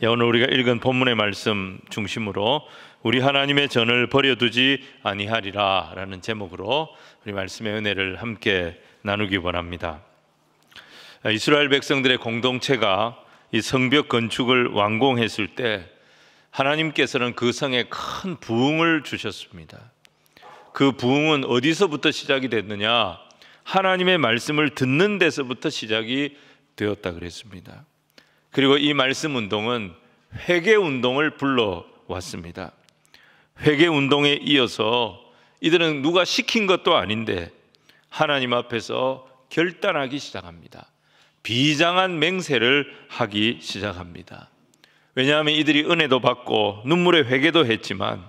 오늘 우리가 읽은 본문의 말씀 중심으로 우리 하나님의 전을 버려두지 아니하리라 라는 제목으로 우리 말씀의 은혜를 함께 나누기 원합니다. 이스라엘 백성들의 공동체가 이 성벽 건축을 완공했을 때 하나님께서는 그 성에 큰 부흥을 주셨습니다. 그 부흥은 어디서부터 시작이 됐느냐? 하나님의 말씀을 듣는 데서부터 시작이 되었다 그랬습니다. 그리고 이 말씀 운동은 회개 운동을 불러왔습니다. 회개 운동에 이어서 이들은 누가 시킨 것도 아닌데 하나님 앞에서 결단하기 시작합니다. 비장한 맹세를 하기 시작합니다. 왜냐하면 이들이 은혜도 받고 눈물의 회개도 했지만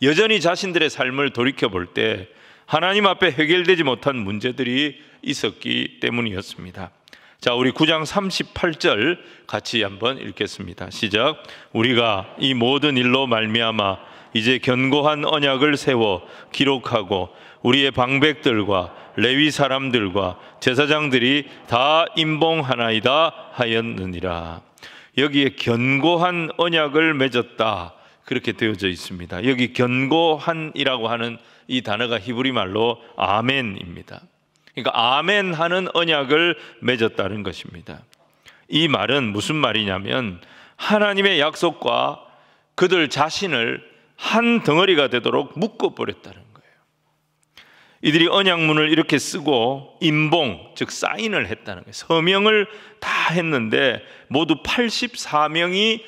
여전히 자신들의 삶을 돌이켜볼 때 하나님 앞에 해결되지 못한 문제들이 있었기 때문이었습니다. 자, 우리 9장 38절 같이 한번 읽겠습니다. 시작. 우리가 이 모든 일로 말미암아 이제 견고한 언약을 세워 기록하고 우리의 방백들과 레위 사람들과 제사장들이 다 임봉하나이다 하였느니라. 여기에 견고한 언약을 맺었다 그렇게 되어져 있습니다. 여기 견고한이라고 하는 이 단어가 히브리 말로 아멘입니다. 그러니까 아멘 하는 언약을 맺었다는 것입니다. 이 말은 무슨 말이냐면 하나님의 약속과 그들 자신을 한 덩어리가 되도록 묶어버렸다는 거예요. 이들이 언약문을 이렇게 쓰고 임봉, 즉 사인을 했다는 거예요. 서명을 다 했는데 모두 84명이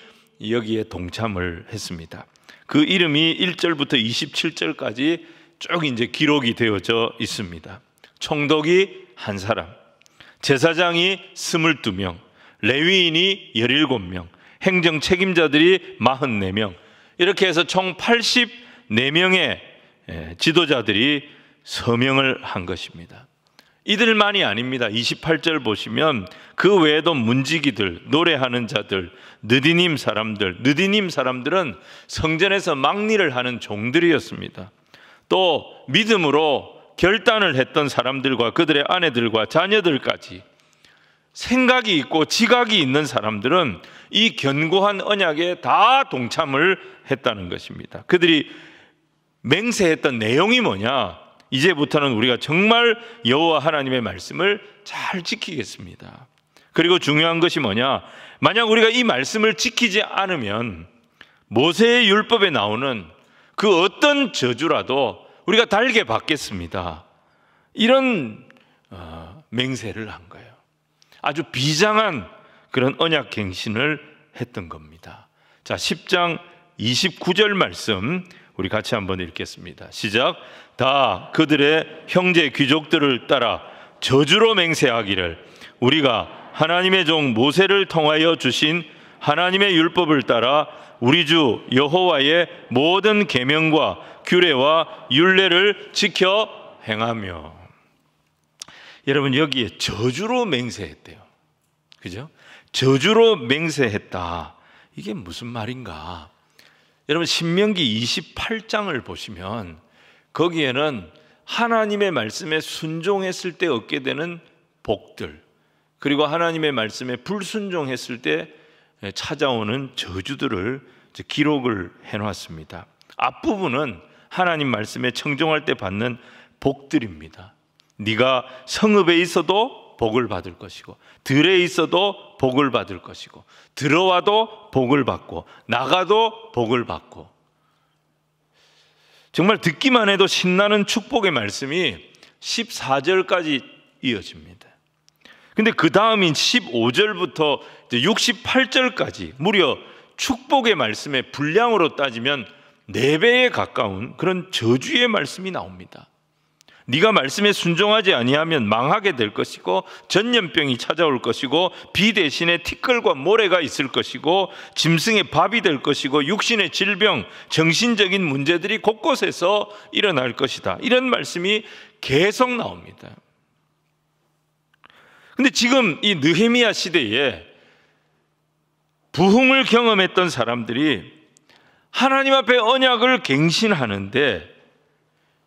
여기에 동참을 했습니다. 그 이름이 1절부터 27절까지 쭉 이제 기록이 되어져 있습니다. 총독이 한 사람, 제사장이 22명, 레위인이 17명, 행정 책임자들이 44명, 이렇게 해서 총 84명의 지도자들이 서명을 한 것입니다. 이들만이 아닙니다. 28절 보시면 그 외에도 문지기들, 노래하는 자들, 느디님 사람들은 성전에서 막리를 하는 종들이었습니다. 또 믿음으로 결단을 했던 사람들과 그들의 아내들과 자녀들까지 생각이 있고 지각이 있는 사람들은 이 견고한 언약에 다 동참을 했다는 것입니다. 그들이 맹세했던 내용이 뭐냐? 이제부터는 우리가 정말 여호와 하나님의 말씀을 잘 지키겠습니다. 그리고 중요한 것이 뭐냐? 만약 우리가 이 말씀을 지키지 않으면 모세의 율법에 나오는 그 어떤 저주라도 우리가 달게 받겠습니다. 이런 맹세를 한 거예요. 아주 비장한 그런 언약 갱신을 했던 겁니다. 자, 10장 29절 말씀 우리 같이 한번 읽겠습니다. 시작. 다 그들의 형제 귀족들을 따라 저주로 맹세하기를 우리가 하나님의 종 모세를 통하여 주신 하나님의 율법을 따라 우리 주 여호와의 모든 계명과 규례와 율례를 지켜 행하며. 여러분, 여기에 저주로 맹세했대요. 그죠? 저주로 맹세했다. 이게 무슨 말인가? 여러분, 신명기 28장을 보시면 거기에는 하나님의 말씀에 순종했을 때 얻게 되는 복들, 그리고 하나님의 말씀에 불순종했을 때 찾아오는 저주들을 기록을 해놨습니다. 앞부분은 하나님 말씀에 청종할 때 받는 복들입니다. 네가 성읍에 있어도 복을 받을 것이고, 들에 있어도 복을 받을 것이고, 들어와도 복을 받고, 나가도 복을 받고. 정말 듣기만 해도 신나는 축복의 말씀이 14절까지 이어집니다. 근데 그 다음인 15절부터 68절까지 무려 축복의 말씀의 분량으로 따지면 4배에 가까운 그런 저주의 말씀이 나옵니다. 네가 말씀에 순종하지 아니하면 망하게 될 것이고, 전염병이 찾아올 것이고, 비 대신에 티끌과 모래가 있을 것이고, 짐승의 밥이 될 것이고, 육신의 질병, 정신적인 문제들이 곳곳에서 일어날 것이다. 이런 말씀이 계속 나옵니다. 근데 지금 이 느헤미야 시대에 부흥을 경험했던 사람들이 하나님 앞에 언약을 갱신하는데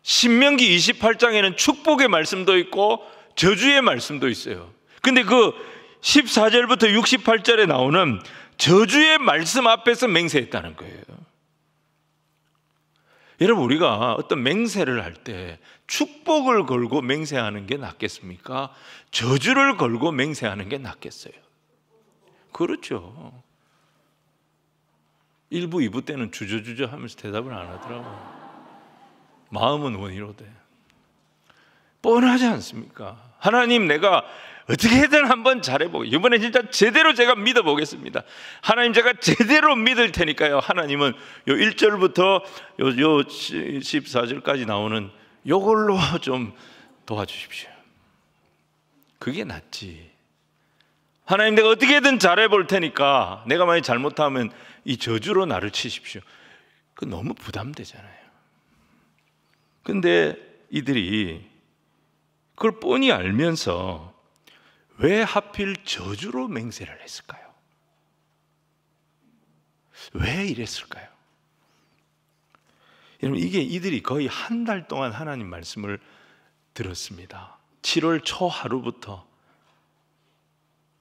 신명기 28장에는 축복의 말씀도 있고 저주의 말씀도 있어요. 근데 그 14절부터 68절에 나오는 저주의 말씀 앞에서 맹세했다는 거예요. 여러분, 우리가 어떤 맹세를 할 때 축복을 걸고 맹세하는 게 낫겠습니까? 저주를 걸고 맹세하는 게 낫겠어요? 그렇죠. 1부, 2부 때는 주저주저 하면서 대답을 안 하더라고요. 마음은 원이로되. 뻔하지 않습니까? 하나님, 내가 어떻게든 한번 잘해보고, 이번에 진짜 제대로 제가 믿어보겠습니다. 하나님, 제가 제대로 믿을 테니까요. 하나님은 요 1절부터 요 14절까지 나오는 요걸로 좀 도와주십시오. 그게 낫지. 하나님, 내가 어떻게든 잘해볼 테니까 내가 만약 잘못하면 이 저주로 나를 치십시오. 그 너무 부담되잖아요. 근데 이들이 그걸 뻔히 알면서 왜 하필 저주로 맹세를 했을까요? 왜 이랬을까요? 여러분, 이게 이들이 거의 한 달 동안 하나님 말씀을 들었습니다. 7월 초 하루부터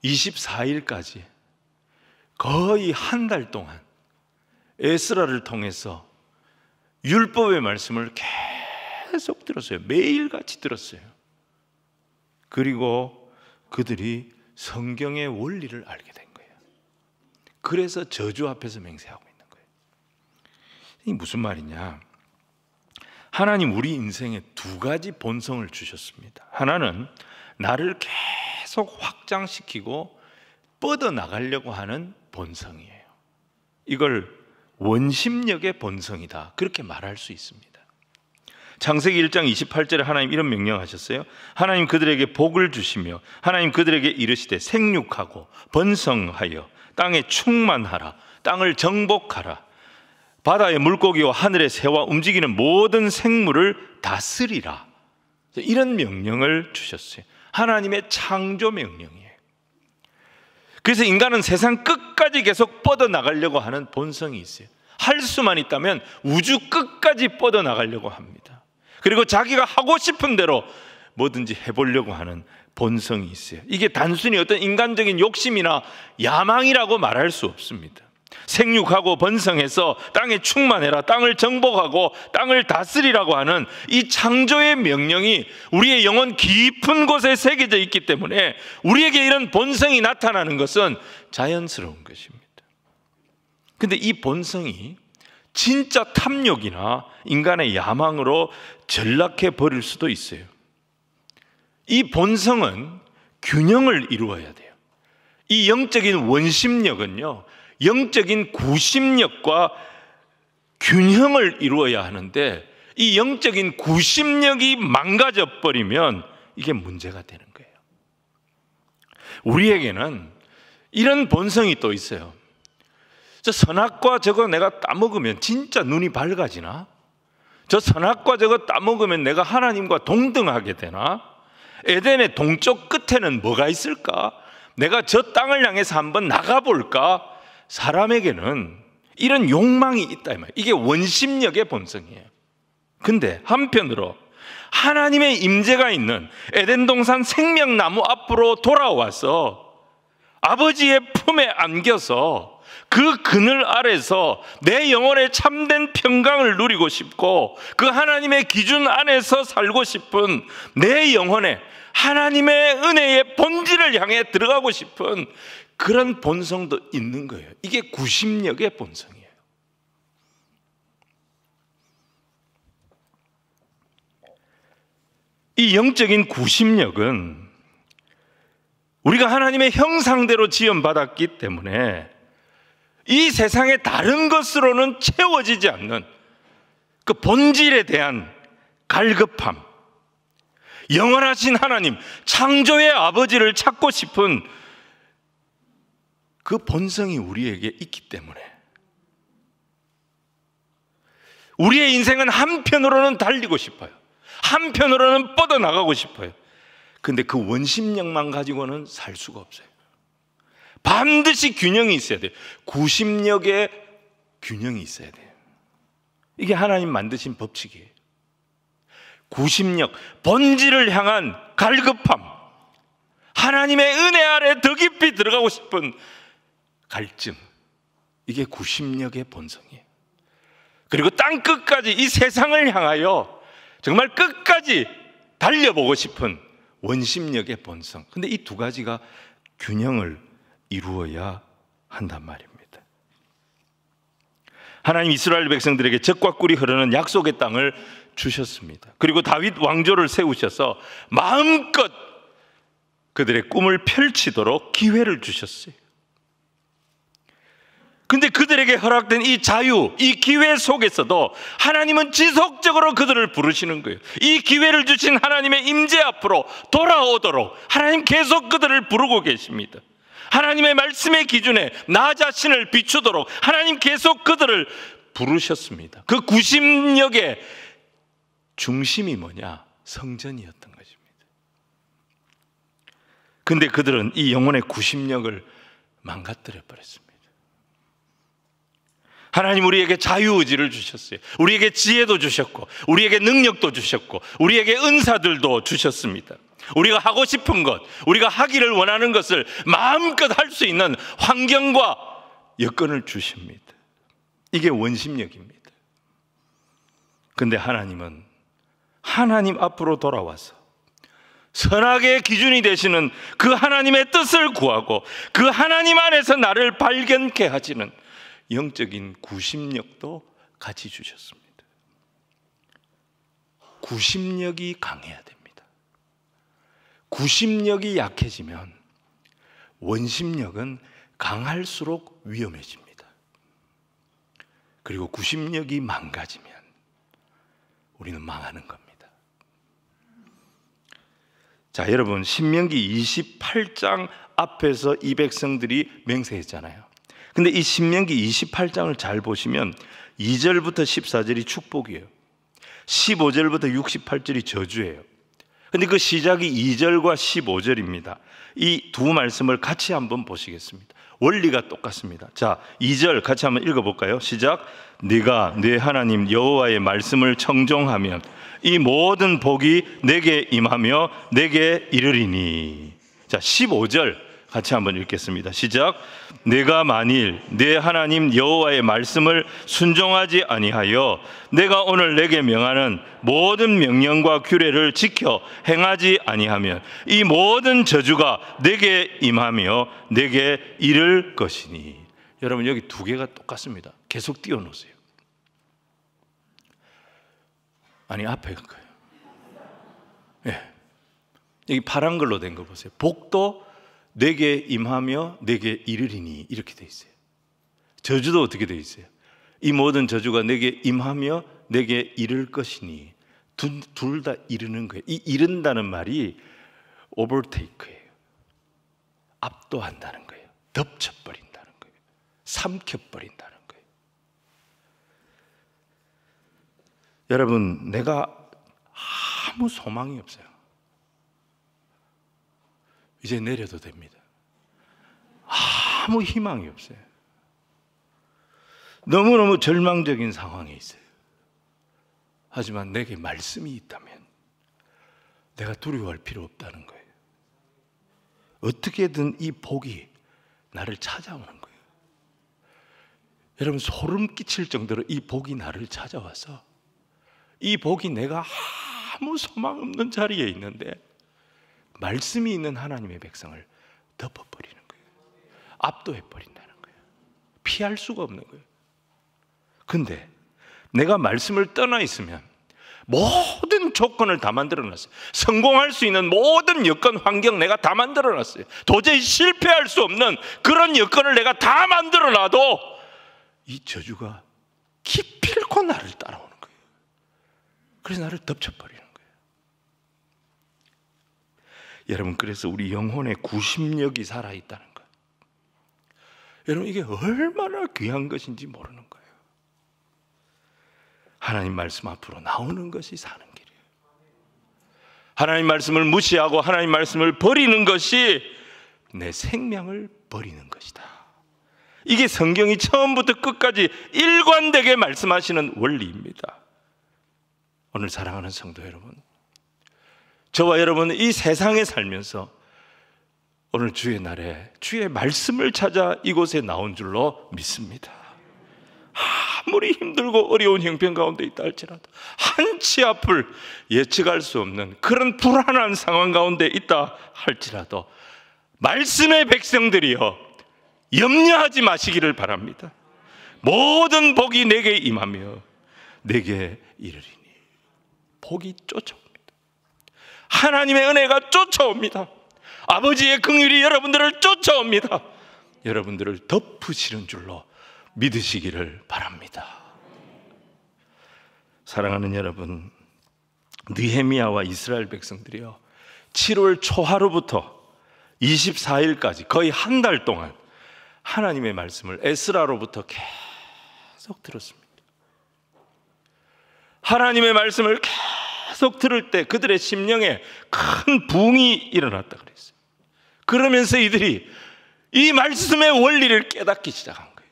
24일까지 거의 한 달 동안 에스라를 통해서 율법의 말씀을 계속 들었어요. 매일같이 들었어요. 그리고 그들이 성경의 원리를 알게 된 거예요. 그래서 저주 앞에서 맹세하고 있는 거예요. 이게 무슨 말이냐? 하나님 우리 인생에 두 가지 본성을 주셨습니다. 하나는 나를 계속 확장시키고 뻗어나가려고 하는 본성이에요. 이걸 원심력의 본성이다, 그렇게 말할 수 있습니다. 창세기 1장 28절에 하나님 이런 명령하셨어요. 하나님 그들에게 복을 주시며 하나님 그들에게 이르시되 생육하고 번성하여 땅에 충만하라, 땅을 정복하라, 바다의 물고기와 하늘의 새와 움직이는 모든 생물을 다스리라. 이런 명령을 주셨어요. 하나님의 창조 명령이에요. 그래서 인간은 세상 끝까지 계속 뻗어나가려고 하는 본성이 있어요. 할 수만 있다면 우주 끝까지 뻗어나가려고 합니다. 그리고 자기가 하고 싶은 대로 뭐든지 해보려고 하는 본성이 있어요. 이게 단순히 어떤 인간적인 욕심이나 야망이라고 말할 수 없습니다. 생육하고 번성해서 땅에 충만해라, 땅을 정복하고 땅을 다스리라고 하는 이 창조의 명령이 우리의 영혼 깊은 곳에 새겨져 있기 때문에 우리에게 이런 본성이 나타나는 것은 자연스러운 것입니다. 근데 이 본성이 진짜 탐욕이나 인간의 야망으로 전락해 버릴 수도 있어요. 이 본성은 균형을 이루어야 돼요. 이 영적인 원심력은요, 영적인 구심력과 균형을 이루어야 하는데 이 영적인 구심력이 망가져 버리면 이게 문제가 되는 거예요. 우리에게는 이런 본성이 또 있어요. 저 선악과 저거 내가 따먹으면 진짜 눈이 밝아지나? 저 선악과 저거 따먹으면 내가 하나님과 동등하게 되나? 에덴의 동쪽 끝에는 뭐가 있을까? 내가 저 땅을 향해서 한번 나가볼까? 사람에게는 이런 욕망이 있다, 이 말이에요. 이게 원심력의 본성이에요. 근데 한편으로 하나님의 임재가 있는 에덴 동산 생명나무 앞으로 돌아와서 아버지의 품에 안겨서 그 그늘 아래서 내 영혼의 참된 평강을 누리고 싶고 그 하나님의 기준 안에서 살고 싶은 내 영혼에 하나님의 은혜의 본질을 향해 들어가고 싶은 그런 본성도 있는 거예요. 이게 구심력의 본성이에요. 이 영적인 구심력은 우리가 하나님의 형상대로 지음받았기 때문에 이 세상의 다른 것으로는 채워지지 않는 그 본질에 대한 갈급함, 영원하신 하나님, 창조의 아버지를 찾고 싶은 그 본성이 우리에게 있기 때문에 우리의 인생은 한편으로는 달리고 싶어요. 한편으로는 뻗어나가고 싶어요. 근데 그 원심력만 가지고는 살 수가 없어요. 반드시 균형이 있어야 돼요. 구심력의 균형이 있어야 돼요. 이게 하나님 만드신 법칙이에요. 구심력, 본질을 향한 갈급함, 하나님의 은혜 아래 더 깊이 들어가고 싶은 갈증, 이게 구심력의 본성이에요. 그리고 땅 끝까지 이 세상을 향하여 정말 끝까지 달려보고 싶은 원심력의 본성. 근데 이 두 가지가 균형을 이루어야 한단 말입니다. 하나님 이스라엘 백성들에게 젖과 꿀이 흐르는 약속의 땅을 주셨습니다. 그리고 다윗 왕조를 세우셔서 마음껏 그들의 꿈을 펼치도록 기회를 주셨어요. 근데 그들에게 허락된 이 자유, 이 기회 속에서도 하나님은 지속적으로 그들을 부르시는 거예요. 이 기회를 주신 하나님의 임재 앞으로 돌아오도록 하나님 계속 그들을 부르고 계십니다. 하나님의 말씀의 기준에 나 자신을 비추도록 하나님 계속 그들을 부르셨습니다. 그 구심력의 중심이 뭐냐? 성전이었던 것입니다. 근데 그들은 이 영혼의 구심력을 망가뜨려 버렸습니다. 하나님 우리에게 자유의지를 주셨어요. 우리에게 지혜도 주셨고 우리에게 능력도 주셨고 우리에게 은사들도 주셨습니다. 우리가 하고 싶은 것, 우리가 하기를 원하는 것을 마음껏 할 수 있는 환경과 여건을 주십니다. 이게 원심력입니다. 근데 하나님은 하나님 앞으로 돌아와서 선악의 기준이 되시는 그 하나님의 뜻을 구하고 그 하나님 안에서 나를 발견케 하시는 영적인 구심력도 같이 주셨습니다. 구심력이 강해야 됩니다. 구심력이 약해지면 원심력은 강할수록 위험해집니다. 그리고 구심력이 망가지면 우리는 망하는 겁니다. 자, 여러분 신명기 28장 앞에서 이 백성들이 맹세했잖아요. 근데 이 신명기 28장을 잘 보시면 2절부터 14절이 축복이에요. 15절부터 68절이 저주예요. 근데 그 시작이 2절과 15절입니다. 이 두 말씀을 같이 한번 보시겠습니다. 원리가 똑같습니다. 자, 2절 같이 한번 읽어볼까요? 시작. 네가 네 하나님 여호와의 말씀을 청종하면 이 모든 복이 내게 임하며 내게 이르리니. 자, 15절 같이 한번 읽겠습니다. 시작. 내가 만일 내 하나님 여호와의 말씀을 순종하지 아니하여 내가 오늘 내게 명하는 모든 명령과 규례를 지켜 행하지 아니하면 이 모든 저주가 내게 임하며 내게 이를 것이니. 여러분 여기 두 개가 똑같습니다. 계속 띄워놓으세요. 아니 앞에 거예요. 네. 여기 파란 걸로 된 거 보세요. 복도 내게 임하며 내게 이르리니 이렇게 돼 있어요. 저주도 어떻게 돼 있어요? 이 모든 저주가 내게 임하며 내게 이를 것이니. 둘 다 이르는 거예요. 이 이른다는 말이 overtake예요. 압도한다는 거예요. 덮쳐버린다는 거예요. 삼켜버린다는 거예요. 여러분 내가 아무 소망이 없어요. 이제 내려도 됩니다. 아무 희망이 없어요. 너무너무 절망적인 상황에 있어요. 하지만 내게 말씀이 있다면 내가 두려워할 필요 없다는 거예요. 어떻게든 이 복이 나를 찾아오는 거예요. 여러분 소름 끼칠 정도로 이 복이 나를 찾아와서 이 복이 내가 아무 소망 없는 자리에 있는데 말씀이 있는 하나님의 백성을 덮어버리는 거예요. 압도해버린다는 거예요. 피할 수가 없는 거예요. 근데 내가 말씀을 떠나 있으면 모든 조건을 다 만들어놨어요. 성공할 수 있는 모든 여건, 환경 내가 다 만들어놨어요. 도저히 실패할 수 없는 그런 여건을 내가 다 만들어놔도 이 저주가 기필코 나를 따라오는 거예요. 그래서 나를 덮쳐버리는 거예요. 여러분 그래서 우리 영혼의 구심력이 살아있다는 것, 여러분 이게 얼마나 귀한 것인지 모르는 거예요. 하나님 말씀 앞으로 나오는 것이 사는 길이에요. 하나님 말씀을 무시하고 하나님 말씀을 버리는 것이 내 생명을 버리는 것이다. 이게 성경이 처음부터 끝까지 일관되게 말씀하시는 원리입니다. 오늘 사랑하는 성도 여러분, 저와 여러분은 이 세상에 살면서 오늘 주의 날에 주의 말씀을 찾아 이곳에 나온 줄로 믿습니다. 아무리 힘들고 어려운 형편 가운데 있다 할지라도, 한치 앞을 예측할 수 없는 그런 불안한 상황 가운데 있다 할지라도 말씀의 백성들이여 염려하지 마시기를 바랍니다. 모든 복이 내게 임하며 내게 이르리니. 복이 쫓아옵니다. 하나님의 은혜가 쫓아옵니다. 아버지의 긍휼이 여러분들을 쫓아옵니다. 여러분들을 덮으시는 줄로 믿으시기를 바랍니다. 사랑하는 여러분, 느헤미야와 이스라엘 백성들이요, 7월 초하루부터 24일까지 거의 한 달 동안 하나님의 말씀을 에스라로부터 계속 들었습니다. 하나님의 말씀을 계속 들을 때 그들의 심령에 큰 부흥이 일어났다 그랬어요. 그러면서 이들이 이 말씀의 원리를 깨닫기 시작한 거예요.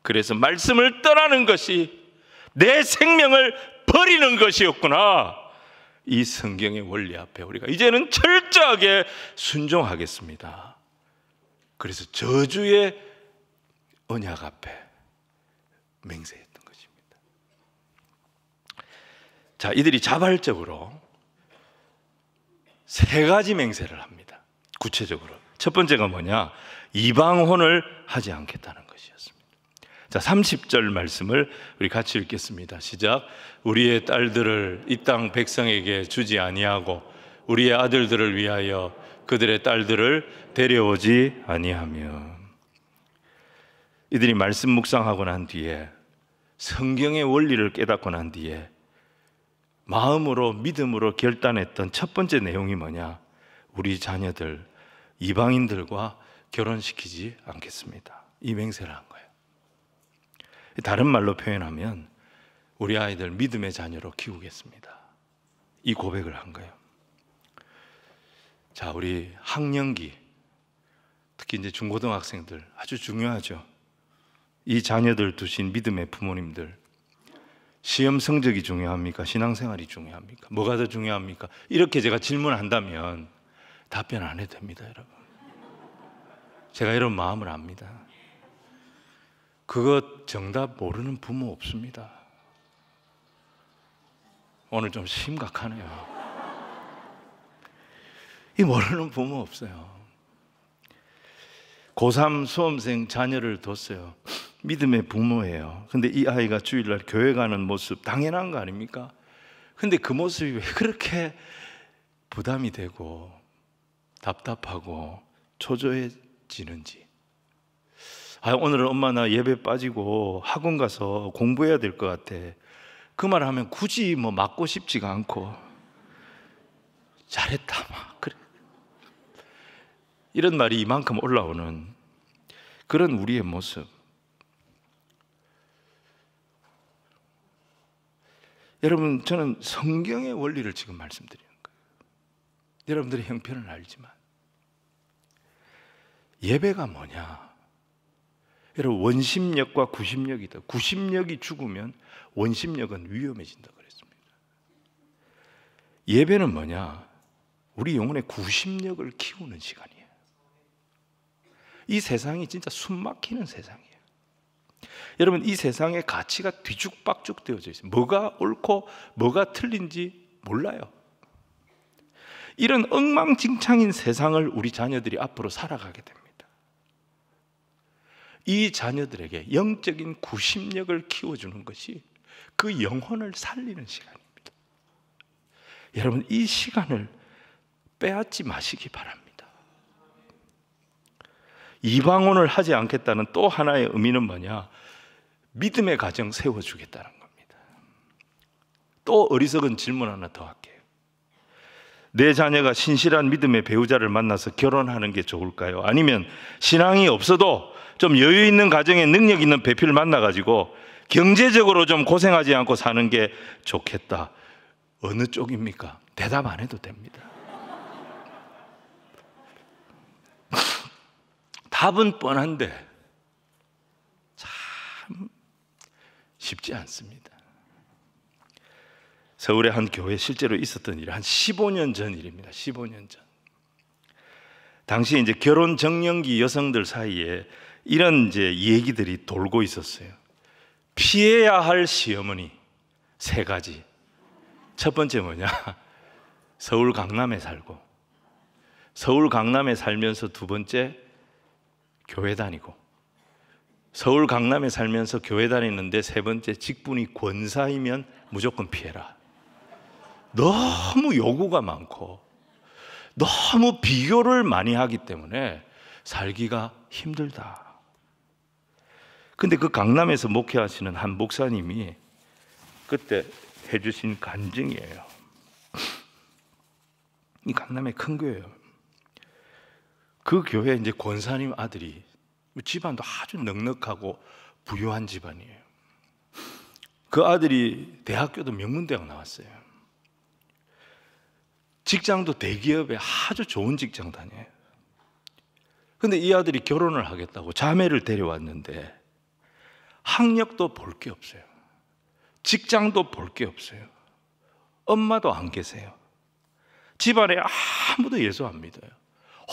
그래서 말씀을 떠나는 것이 내 생명을 버리는 것이었구나. 이 성경의 원리 앞에 우리가 이제는 철저하게 순종하겠습니다. 그래서 저주의 언약 앞에 맹세했던 것입니다. 자, 이들이 자발적으로 세 가지 맹세를 합니다. 구체적으로 첫 번째가 뭐냐? 이방혼을 하지 않겠다는 것이었습니다. 자, 30절 말씀을 우리 같이 읽겠습니다. 시작. 우리의 딸들을 이 땅 백성에게 주지 아니하고 우리의 아들들을 위하여 그들의 딸들을 데려오지 아니하며. 이들이 말씀 묵상하고 난 뒤에, 성경의 원리를 깨닫고 난 뒤에 마음으로 믿음으로 결단했던 첫 번째 내용이 뭐냐? 우리 자녀들 이방인들과 결혼시키지 않겠습니다. 이 맹세를 한 거예요. 다른 말로 표현하면 우리 아이들 믿음의 자녀로 키우겠습니다. 이 고백을 한 거예요. 자, 우리 학령기, 특히 이제 중고등학생들 아주 중요하죠. 이 자녀들 두신 믿음의 부모님들, 시험 성적이 중요합니까? 신앙생활이 중요합니까? 뭐가 더 중요합니까? 이렇게 제가 질문한다면 답변 안 해도 됩니다, 여러분. 제가 이런 마음을 압니다. 그것 정답 모르는 부모 없습니다. 오늘 좀 심각하네요. 이 모르는 부모 없어요. 고3 수험생 자녀를 뒀어요. 믿음의 부모예요. 근데 이 아이가 주일날 교회 가는 모습 당연한 거 아닙니까? 근데 그 모습이 왜 그렇게 부담이 되고 답답하고 초조해지는지. 오늘은 엄마 나 예배 빠지고 학원 가서 공부해야 될 것 같아. 그 말 하면 굳이 뭐 맞고 싶지가 않고, 잘했다 막 그래. 이런 말이 이만큼 올라오는 그런 우리의 모습. 여러분, 저는 성경의 원리를 지금 말씀드리는 거예요. 여러분들의 형편은 알지만 예배가 뭐냐? 여러분, 원심력과 구심력이다. 구심력이 죽으면 원심력은 위험해진다 그랬습니다. 예배는 뭐냐? 우리 영혼의 구심력을 키우는 시간이에요. 이 세상이 진짜 숨막히는 세상이에요. 여러분, 이 세상의 가치가 뒤죽박죽 되어져 있어요. 뭐가 옳고 뭐가 틀린지 몰라요. 이런 엉망진창인 세상을 우리 자녀들이 앞으로 살아가게 됩니다. 이 자녀들에게 영적인 구심력을 키워주는 것이 그 영혼을 살리는 시간입니다. 여러분, 이 시간을 빼앗지 마시기 바랍니다. 이방혼을 하지 않겠다는 또 하나의 의미는 뭐냐? 믿음의 가정 세워주겠다는 겁니다. 또 어리석은 질문 하나 더 할게요. 내 자녀가 신실한 믿음의 배우자를 만나서 결혼하는 게 좋을까요? 아니면 신앙이 없어도 좀 여유 있는 가정에 능력 있는 배필을 만나가지고 경제적으로 좀 고생하지 않고 사는 게 좋겠다. 어느 쪽입니까? 대답 안 해도 됩니다. 답은 뻔한데 참 쉽지 않습니다. 서울의 한 교회에 실제로 있었던 일, 한 15년 전 일입니다. 15년 전. 당시에 이제 결혼 정년기 여성들 사이에 이런 이제 얘기들이 돌고 있었어요. 피해야 할 시어머니 3가지. 첫 번째 뭐냐? 서울 강남에 살고, 서울 강남에 살면서 2번째 교회 다니고, 서울 강남에 살면서 교회 다니는데 3번째 직분이 권사이면 무조건 피해라. 너무 요구가 많고 너무 비교를 많이 하기 때문에 살기가 힘들다. 근데 그 강남에서 목회하시는 한 목사님이 그때 해주신 간증이에요. 이 강남의 큰 교회예요. 그 교회 이제 권사님 아들이, 집안도 아주 넉넉하고 부유한 집안이에요. 그 아들이 대학교도 명문대학 나왔어요. 직장도 대기업에 아주 좋은 직장 다녀요. 근데 이 아들이 결혼을 하겠다고 자매를 데려왔는데 학력도 볼 게 없어요. 직장도 볼 게 없어요. 엄마도 안 계세요. 집안에 아무도 예수 안 믿어요.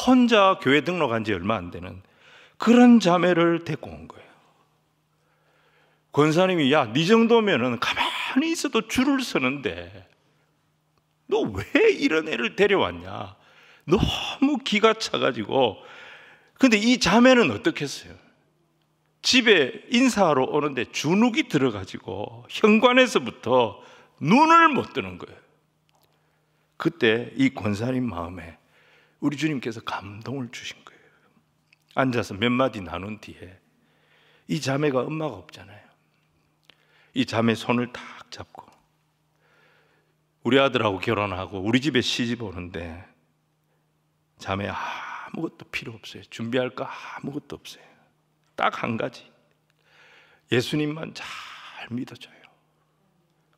혼자 교회 등록한 지 얼마 안 되는 그런 자매를 데리고 온 거예요. 권사님이, 야, 네 정도면은 가만히 있어도 줄을 서는데 너 왜 이런 애를 데려왔냐? 너무 기가 차가지고. 근데 이 자매는 어떻겠어요? 집에 인사하러 오는데 주눅이 들어가지고 현관에서부터 눈을 못 뜨는 거예요. 그때 이 권사님 마음에 우리 주님께서 감동을 주신 거예요. 앉아서 몇 마디 나눈 뒤에 이 자매가 엄마가 없잖아요. 이 자매 손을 탁 잡고, 우리 아들하고 결혼하고 우리 집에 시집 오는데 자매 아무것도 필요 없어요. 준비할 거 아무것도 없어요. 딱 한 가지, 예수님만 잘 믿어줘요.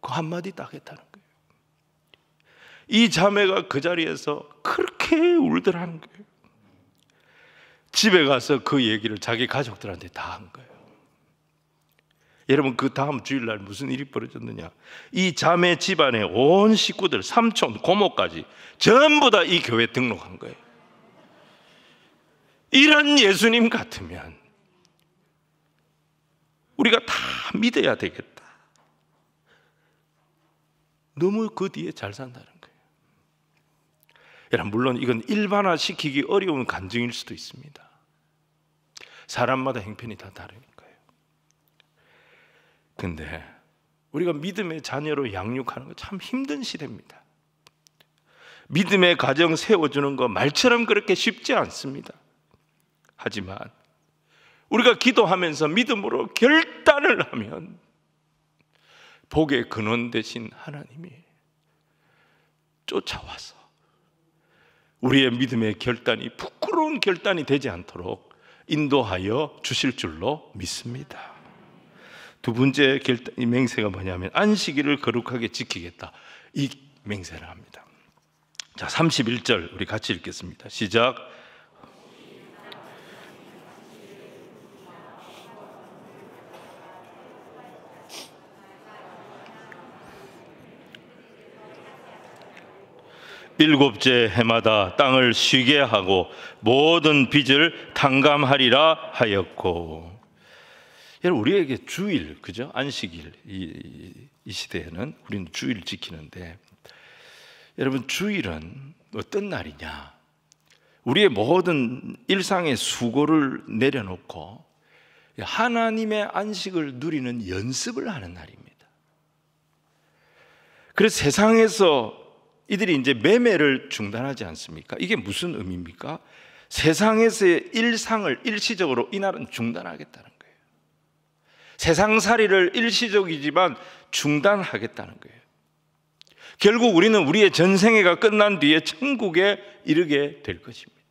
그 한마디 딱 했다는 거예요. 이 자매가 그 자리에서 그렇게 울더라는 거예요. 집에 가서 그 얘기를 자기 가족들한테 다 한 거예요. 여러분, 그 다음 주일날 무슨 일이 벌어졌느냐? 이 자매 집안의 온 식구들, 삼촌, 고모까지 전부 다 이 교회에 등록한 거예요. 이런 예수님 같으면 우리가 다 믿어야 되겠다. 너무 그 뒤에 잘 산다는 거예요. 여러분, 물론 이건 일반화시키기 어려운 간증일 수도 있습니다. 사람마다 형편이 다 다르니까요. 근데 우리가 믿음의 자녀로 양육하는 거 참 힘든 시대입니다. 믿음의 가정 세워주는 거 말처럼 그렇게 쉽지 않습니다. 하지만 우리가 기도하면서 믿음으로 결단을 하면 복의 근원 되신 하나님이 쫓아와서 우리의 믿음의 결단이 부끄러운 결단이 되지 않도록 인도하여 주실 줄로 믿습니다. 두 번째 이 맹세가 뭐냐면 안식일을 거룩하게 지키겠다, 이 맹세를 합니다. 자, 31절 우리 같이 읽겠습니다. 시작. 일곱째 해마다 땅을 쉬게 하고 모든 빚을 탕감하리라 하였고. 여러분, 우리에게 주일, 그죠? 안식일, 이 시대에는 우리는 주일 지키는데, 여러분, 주일은 어떤 날이냐? 우리의 모든 일상의 수고를 내려놓고 하나님의 안식을 누리는 연습을 하는 날입니다. 그래서 세상에서 이들이 이제 매매를 중단하지 않습니까? 이게 무슨 의미입니까? 세상에서의 일상을 일시적으로 이날은 중단하겠다는 거예요. 세상살이를 일시적이지만 중단하겠다는 거예요. 결국 우리는 우리의 전생애가 끝난 뒤에 천국에 이르게 될 것입니다.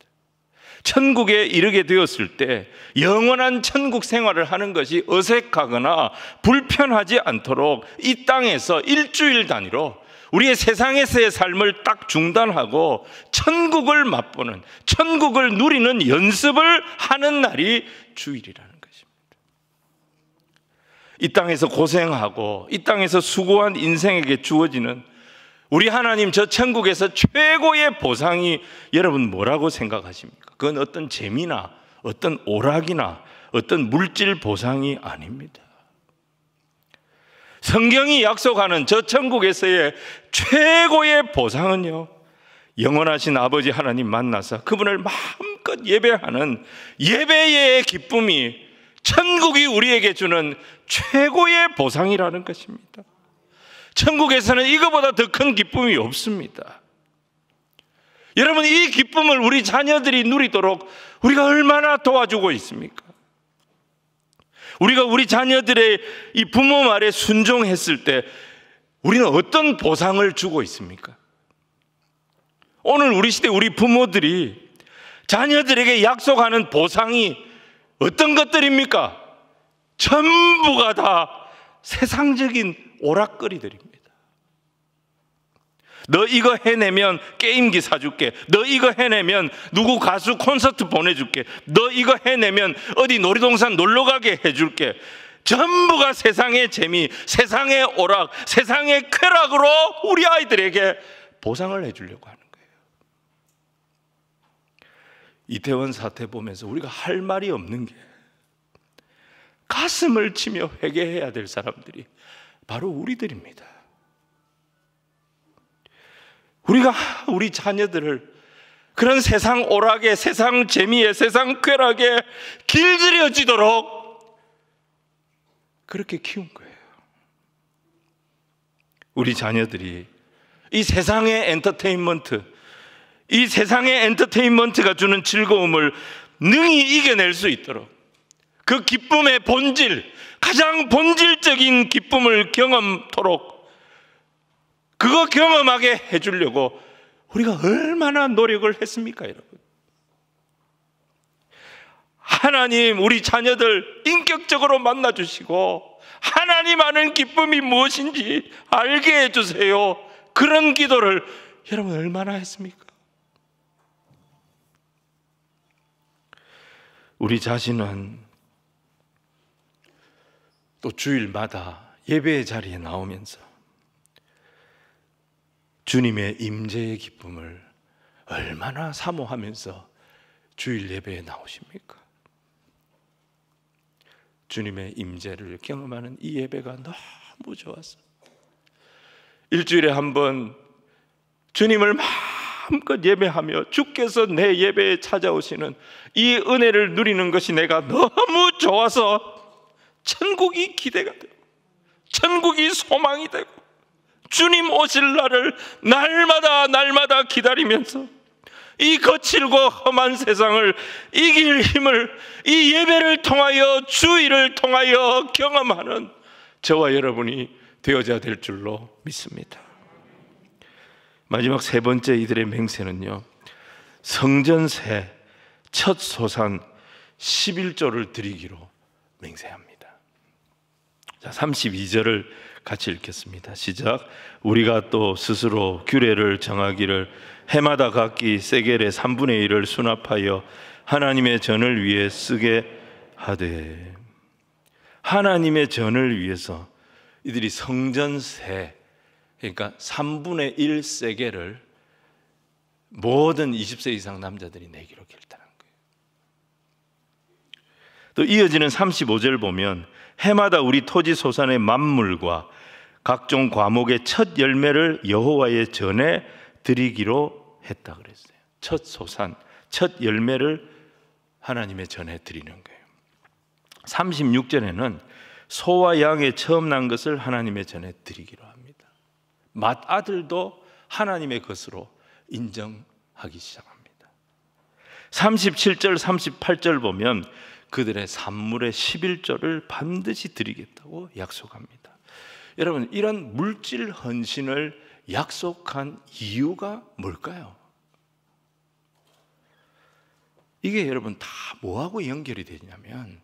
천국에 이르게 되었을 때 영원한 천국 생활을 하는 것이 어색하거나 불편하지 않도록 이 땅에서 일주일 단위로 우리의 세상에서의 삶을 딱 중단하고 천국을 맛보는, 천국을 누리는 연습을 하는 날이 주일이라는 것입니다. 이 땅에서 고생하고 이 땅에서 수고한 인생에게 주어지는 우리 하나님 저 천국에서 최고의 보상이 여러분 뭐라고 생각하십니까? 그건 어떤 재미나 어떤 오락이나 어떤 물질 보상이 아닙니다. 성경이 약속하는 저 천국에서의 최고의 보상은요, 영원하신 아버지 하나님 만나서 그분을 마음껏 예배하는 예배의 기쁨이 천국이 우리에게 주는 최고의 보상이라는 것입니다. 천국에서는 이거보다 더 큰 기쁨이 없습니다. 여러분, 이 기쁨을 우리 자녀들이 누리도록 우리가 얼마나 도와주고 있습니까? 우리가 우리 자녀들의 이 부모 말에 순종했을 때 우리는 어떤 보상을 주고 있습니까? 오늘 우리 시대 우리 부모들이 자녀들에게 약속하는 보상이 어떤 것들입니까? 전부가 다 세상적인 오락거리들입니다. 너 이거 해내면 게임기 사줄게. 너 이거 해내면 누구 가수 콘서트 보내줄게. 너 이거 해내면 어디 놀이동산 놀러가게 해줄게. 전부가 세상의 재미, 세상의 오락, 세상의 쾌락으로 우리 아이들에게 보상을 해주려고 하는 거예요. 이태원 사태 보면서 우리가 할 말이 없는 게, 가슴을 치며 회개해야 될 사람들이 바로 우리들입니다. 우리가 우리 자녀들을 그런 세상 오락에, 세상 재미에, 세상 쾌락에 길들여지도록 그렇게 키운 거예요. 우리 자녀들이 이 세상의 엔터테인먼트, 이 세상의 엔터테인먼트가 주는 즐거움을 능히 이겨낼 수 있도록 그 기쁨의 본질, 가장 본질적인 기쁨을 경험토록 그거 경험하게 해주려고 우리가 얼마나 노력을 했습니까, 여러분? 하나님 우리 자녀들 인격적으로 만나주시고 하나님 아는 기쁨이 무엇인지 알게 해주세요. 그런 기도를 여러분 얼마나 했습니까? 우리 자신은 또 주일마다 예배의 자리에 나오면서 주님의 임재의 기쁨을 얼마나 사모하면서 주일 예배에 나오십니까? 주님의 임재를 경험하는 이 예배가 너무 좋아서 일주일에 한 번 주님을 마음껏 예배하며 주께서 내 예배에 찾아오시는 이 은혜를 누리는 것이 내가 너무 좋아서 천국이 기대가 되고 천국이 소망이 되고 주님 오실 날을 날마다 기다리면서 이 거칠고 험한 세상을 이길 힘을 이 예배를 통하여, 주일을 통하여 경험하는 저와 여러분이 되어져야 될 줄로 믿습니다. 마지막 세 번째 이들의 맹세는요, 성전세 첫 소산 11조를 드리기로 맹세합니다. 자, 32절을 같이 읽겠습니다. 시작. 우리가 또 스스로 규례를 정하기를 해마다 각기 세겔의 3분의 1을 수납하여 하나님의 전을 위해 쓰게 하되. 하나님의 전을 위해서 이들이 성전세, 그러니까 3분의 1 세겔을 모든 20세 이상 남자들이 내기로 결단한 거예요. 또 이어지는 35절 보면 해마다 우리 토지 소산의 만물과 각종 과목의 첫 열매를 여호와의 전에 드리기로 했다 그랬어요. 첫 소산, 첫 열매를 하나님의 전에 드리는 거예요. 36절에는 소와 양의 처음 난 것을 하나님의 전에 드리기로 합니다. 맏아들도 하나님의 것으로 인정하기 시작합니다. 37절, 38절 보면 그들의 산물의 11조를 반드시 드리겠다고 약속합니다. 여러분, 이런 물질 헌신을 약속한 이유가 뭘까요? 이게 여러분 다 뭐하고 연결이 되냐면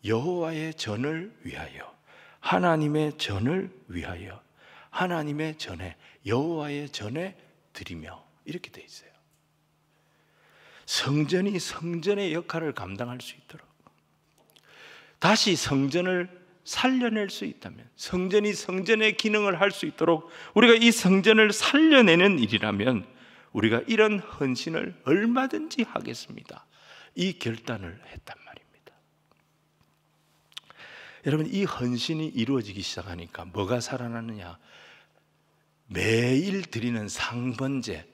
여호와의 전을 위하여, 하나님의 전을 위하여, 하나님의 전에, 여호와의 전에 드리며, 이렇게 돼 있어요. 성전이 성전의 역할을 감당할 수 있도록, 다시 성전을 살려낼 수 있다면, 성전이 성전의 기능을 할 수 있도록 우리가 이 성전을 살려내는 일이라면 우리가 이런 헌신을 얼마든지 하겠습니다. 이 결단을 했단 말입니다. 여러분, 이 헌신이 이루어지기 시작하니까 뭐가 살아나느냐? 매일 드리는 상번제,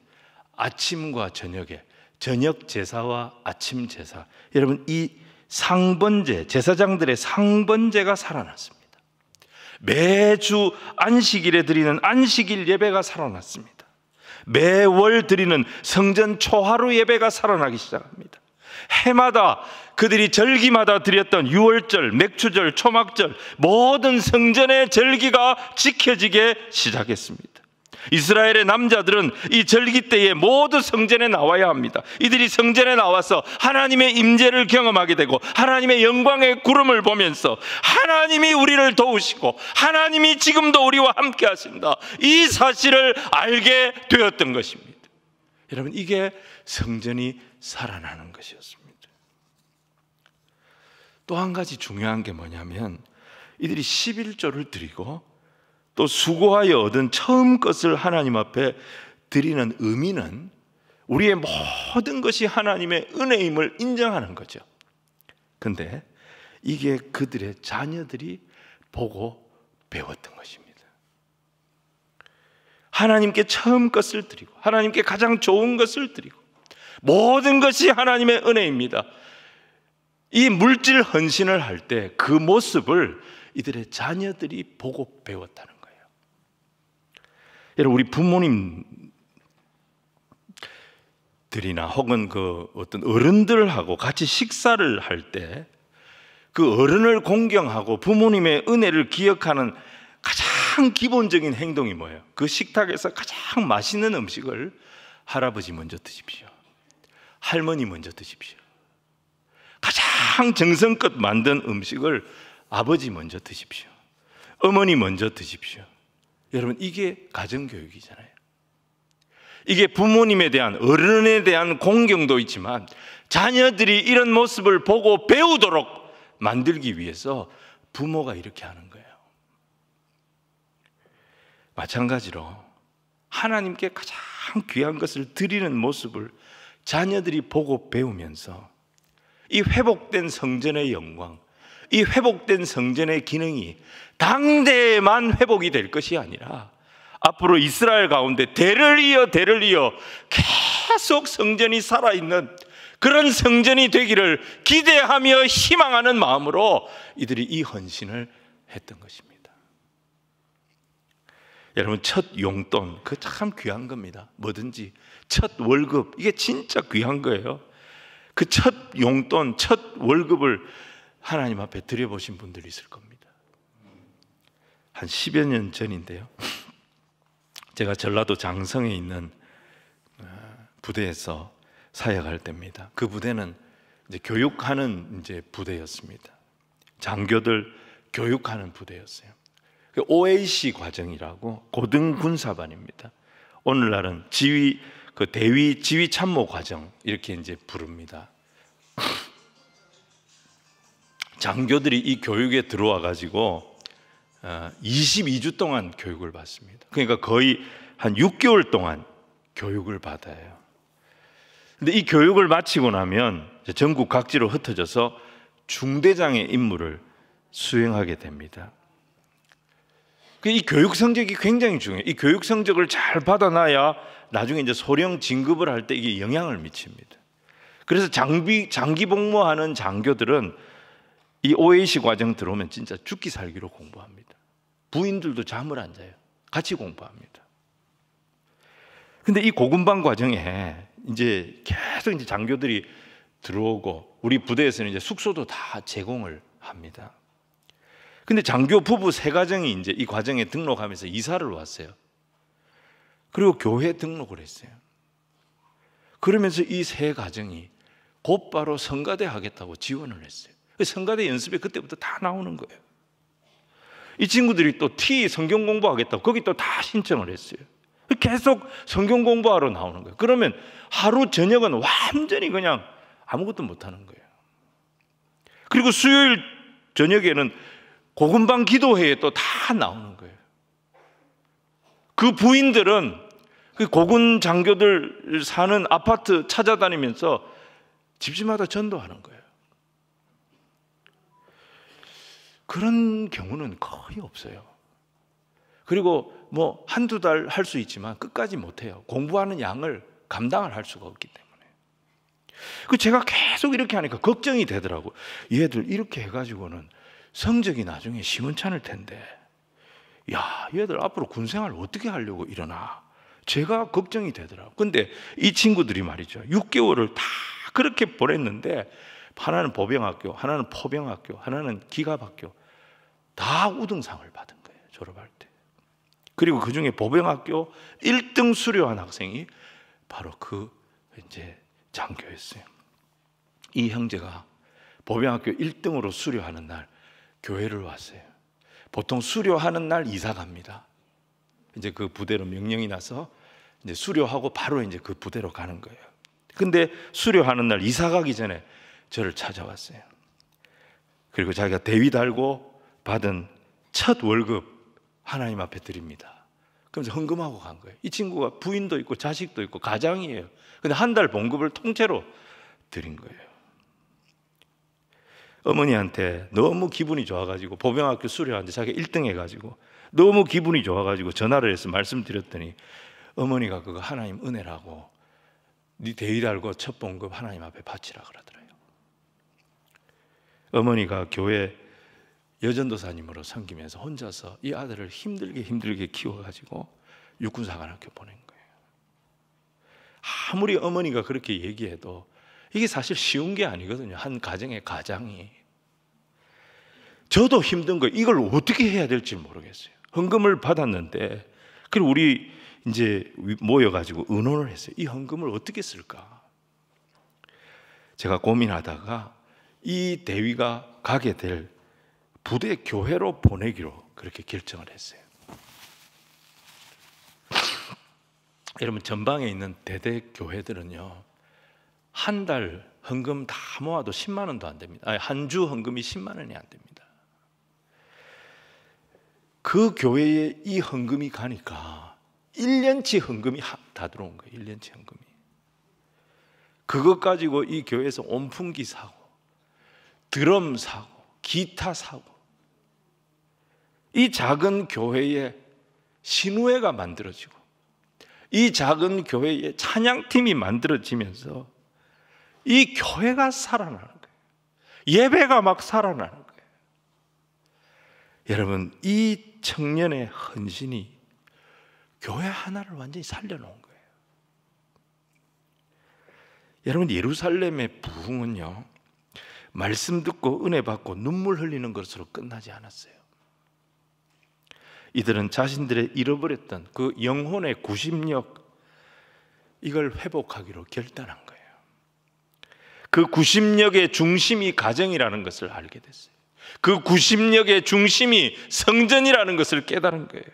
아침과 저녁에 저녁 제사와 아침 제사, 여러분 이 상번제, 제사장들의 상번제가 살아났습니다. 매주 안식일에 드리는 안식일 예배가 살아났습니다. 매월 드리는 성전 초하루 예배가 살아나기 시작합니다. 해마다 그들이 절기마다 드렸던 유월절, 맥추절, 초막절, 모든 성전의 절기가 지켜지게 시작했습니다. 이스라엘의 남자들은 이 절기 때에 모두 성전에 나와야 합니다. 이들이 성전에 나와서 하나님의 임재를 경험하게 되고 하나님의 영광의 구름을 보면서 하나님이 우리를 도우시고 하나님이 지금도 우리와 함께 하신다, 이 사실을 알게 되었던 것입니다. 여러분, 이게 성전이 살아나는 것이었습니다. 또 한 가지 중요한 게 뭐냐면, 이들이 11조를 드리고 또 수고하여 얻은 처음 것을 하나님 앞에 드리는 의미는 우리의 모든 것이 하나님의 은혜임을 인정하는 거죠. 근데 이게 그들의 자녀들이 보고 배웠던 것입니다. 하나님께 처음 것을 드리고 하나님께 가장 좋은 것을 드리고 모든 것이 하나님의 은혜입니다. 이 물질 헌신을 할 때 그 모습을 이들의 자녀들이 보고 배웠다는 거예요. 여러분, 우리 부모님들이나 혹은 그 어떤 어른들하고 같이 식사를 할 때 그 어른을 공경하고 부모님의 은혜를 기억하는 가장 기본적인 행동이 뭐예요? 그 식탁에서 가장 맛있는 음식을 할아버지 먼저 드십시오. 할머니 먼저 드십시오. 가장 정성껏 만든 음식을 아버지 먼저 드십시오. 어머니 먼저 드십시오. 여러분, 이게 가정교육이잖아요. 이게 부모님에 대한, 어른에 대한 공경도 있지만 자녀들이 이런 모습을 보고 배우도록 만들기 위해서 부모가 이렇게 하는 거예요. 마찬가지로 하나님께 가장 귀한 것을 드리는 모습을 자녀들이 보고 배우면서 이 회복된 성전의 영광, 이 회복된 성전의 기능이 당대에만 회복이 될 것이 아니라 앞으로 이스라엘 가운데 대를 이어 계속 성전이 살아있는 그런 성전이 되기를 기대하며 희망하는 마음으로 이들이 이 헌신을 했던 것입니다. 여러분, 첫 용돈, 그 참 귀한 겁니다. 뭐든지 첫 월급, 이게 진짜 귀한 거예요. 그 첫 용돈, 첫 월급을 하나님 앞에 드려보신 분들이 있을 겁니다. 한 10여 년 전인데요, 제가 전라도 장성에 있는 부대에서 사역할 때입니다. 그 부대는 이제 교육하는 부대였습니다. 장교들 교육하는 부대였어요. OAC 과정이라고 고등군사반입니다. 오늘날은 대위 지휘 참모 과정 이렇게 이제 부릅니다. 장교들이 이 교육에 들어와 가지고 22주 동안 교육을 받습니다. 그러니까 거의 한 6개월 동안 교육을 받아요. 근데 이 교육을 마치고 나면 전국 각지로 흩어져서 중대장의 임무를 수행하게 됩니다. 이 교육 성적이 굉장히 중요해요. 이 교육 성적을 잘 받아놔야 나중에 이제 소령 진급을 할 때 이게 영향을 미칩니다. 그래서 장기 복무하는 장교들은 이 OAC 과정 들어오면 진짜 죽기 살기로 공부합니다. 부인들도 잠을 안 자요. 같이 공부합니다. 근데 이 고군반 과정에 이제 계속 이제 장교들이 들어오고 우리 부대에서는 이제 숙소도 다 제공을 합니다. 근데 장교 부부 세 가정이 이제 이 과정에 등록하면서 이사를 왔어요. 그리고 교회 등록을 했어요. 그러면서 이 세 가정이 곧바로 성가대 하겠다고 지원을 했어요. 성가대 연습에 그때부터 다 나오는 거예요. 이 친구들이 또 성경 공부하겠다고 거기 또 다 신청을 했어요. 계속 성경 공부하러 나오는 거예요. 그러면 하루 저녁은 완전히 그냥 아무것도 못하는 거예요. 그리고 수요일 저녁에는 고군방 기도회에 또 다 나오는 거예요. 그 부인들은 그 고군 장교들 사는 아파트 찾아다니면서 집집마다 전도하는 거예요. 그런 경우는 거의 없어요. 그리고 뭐 한두 달 할 수 있지만 끝까지 못해요. 공부하는 양을 감당을 할 수가 없기 때문에. 제가 계속 이렇게 하니까 걱정이 되더라고. 얘들 이렇게 해가지고는 성적이 나중에 시원찮을 텐데, 야, 얘들 앞으로 군생활 어떻게 하려고 이러나, 제가 걱정이 되더라고. 근데 이 친구들이 말이죠, 6개월을 다 그렇게 보냈는데, 하나는 보병학교, 하나는 포병학교, 하나는 기갑학교, 다 우등상을 받은 거예요, 졸업할 때. 그리고 그 중에 보병학교 1등 수료한 학생이 바로 그 이제 장교였어요. 이 형제가 보병학교 1등으로 수료하는 날 교회를 왔어요. 보통 수료하는 날 이사 갑니다. 이제 그 부대로 명령이 나서 이제 수료하고 바로 이제 그 부대로 가는 거예요. 근데 수료하는 날 이사 가기 전에 저를 찾아왔어요. 그리고 자기가 대위 달고 받은 첫 월급 하나님 앞에 드립니다. 그러면서 헌금하고 간 거예요. 이 친구가 부인도 있고 자식도 있고 가장이에요. 근데 한 달 봉급을 통째로 드린 거예요. 어머니한테 너무 기분이 좋아가지고, 보병학교 수료하는데 자기가 1등 해가지고 너무 기분이 좋아가지고 전화를 해서 말씀드렸더니, 어머니가 그거 하나님 은혜라고 네 대위 달고 첫 봉급 하나님 앞에 바치라 그러더래요. 어머니가 교회 여전도사님으로 섬기면서 혼자서 이 아들을 힘들게 키워가지고 육군사관학교 보낸 거예요. 아무리 어머니가 그렇게 얘기해도 이게 사실 쉬운 게 아니거든요. 한 가정의 가장이. 저도 힘든 거예요. 이걸 어떻게 해야 될지 모르겠어요. 헌금을 받았는데, 그리고 우리 이제 모여가지고 의논을 했어요. 이 헌금을 어떻게 쓸까? 제가 고민하다가 이 대위가 가게 될 부대 교회로 보내기로 그렇게 결정을 했어요. 여러분, 전방에 있는 대대 교회들은요, 한 달 헌금 다 모아도 10만 원도 안 됩니다. 한 주 헌금이 10만 원이 안 됩니다. 그 교회에 이 헌금이 가니까 1년치 헌금이 다 들어온 거예요. 1년치 헌금이. 그것 가지고 이 교회에서 온풍기 사고, 드럼 사고, 기타 사고, 이 작은 교회에 신우회가 만들어지고, 이 작은 교회에 찬양팀이 만들어지면서 이 교회가 살아나는 거예요. 예배가 막 살아나는 거예요. 여러분, 이 청년의 헌신이 교회 하나를 완전히 살려놓은 거예요. 여러분, 예루살렘의 부흥은요, 말씀 듣고 은혜 받고 눈물 흘리는 것으로 끝나지 않았어요. 이들은 자신들의 잃어버렸던 그 영혼의 구심력, 이걸 회복하기로 결단한 거예요. 그 구심력의 중심이 가정이라는 것을 알게 됐어요. 그 구심력의 중심이 성전이라는 것을 깨달은 거예요.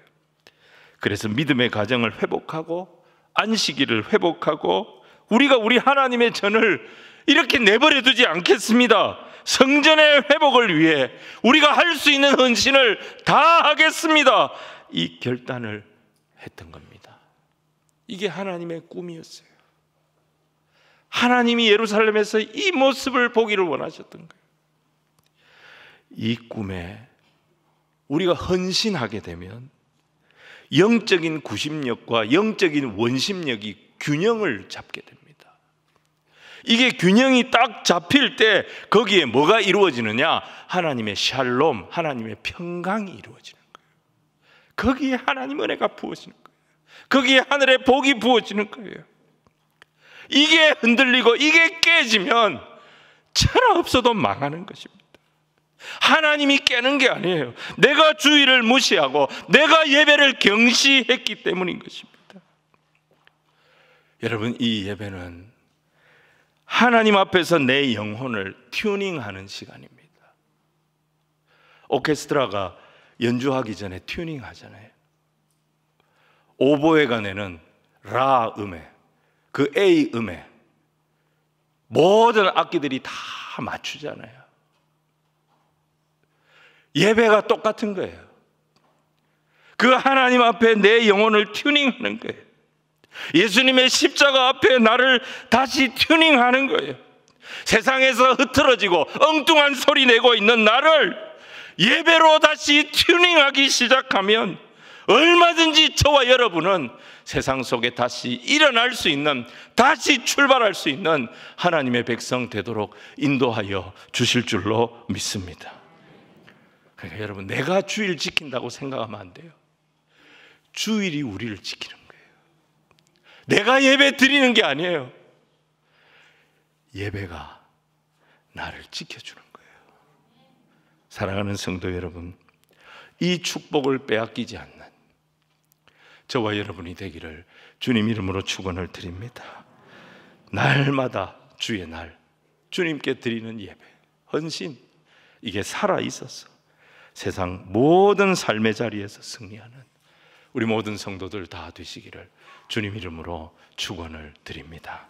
그래서 믿음의 가정을 회복하고 안식일을 회복하고, 우리가 우리 하나님의 전을 이렇게 내버려 두지 않겠습니다. 성전의 회복을 위해 우리가 할 수 있는 헌신을 다 하겠습니다. 이 결단을 했던 겁니다. 이게 하나님의 꿈이었어요. 하나님이 예루살렘에서 이 모습을 보기를 원하셨던 거예요. 이 꿈에 우리가 헌신하게 되면 영적인 구심력과 영적인 원심력이 균형을 잡게 됩니다. 이게 균형이 딱 잡힐 때 거기에 뭐가 이루어지느냐? 하나님의 샬롬, 하나님의 평강이 이루어지는 거예요. 거기에 하나님 은혜가 부어지는 거예요. 거기에 하늘의 복이 부어지는 거예요. 이게 흔들리고 이게 깨지면 천하 없어도 망하는 것입니다. 하나님이 깨는 게 아니에요. 내가 주의를 무시하고 내가 예배를 경시했기 때문인 것입니다. 여러분, 이 예배는 하나님 앞에서 내 영혼을 튜닝하는 시간입니다. 오케스트라가 연주하기 전에 튜닝 하잖아요. 오보에가 내는 라 음에, 그 A 음에 모든 악기들이 다 맞추잖아요. 예배가 똑같은 거예요. 그 하나님 앞에 내 영혼을 튜닝하는 거예요. 예수님의 십자가 앞에 나를 다시 튜닝하는 거예요. 세상에서 흐트러지고 엉뚱한 소리 내고 있는 나를 예배로 다시 튜닝하기 시작하면 얼마든지 저와 여러분은 세상 속에 다시 일어날 수 있는, 다시 출발할 수 있는 하나님의 백성 되도록 인도하여 주실 줄로 믿습니다. 그러니까 여러분, 내가 주일 지킨다고 생각하면 안 돼요. 주일이 우리를 지키는 거예요. 내가 예배 드리는 게 아니에요. 예배가 나를 지켜주는 거예요. 사랑하는 성도 여러분, 이 축복을 빼앗기지 않는 저와 여러분이 되기를 주님 이름으로 축원을 드립니다. 날마다 주의 날, 주님께 드리는 예배, 헌신, 이게 살아있어서 세상 모든 삶의 자리에서 승리하는 우리 모든 성도들 다 되시기를 주님 이름으로 축원을 드립니다.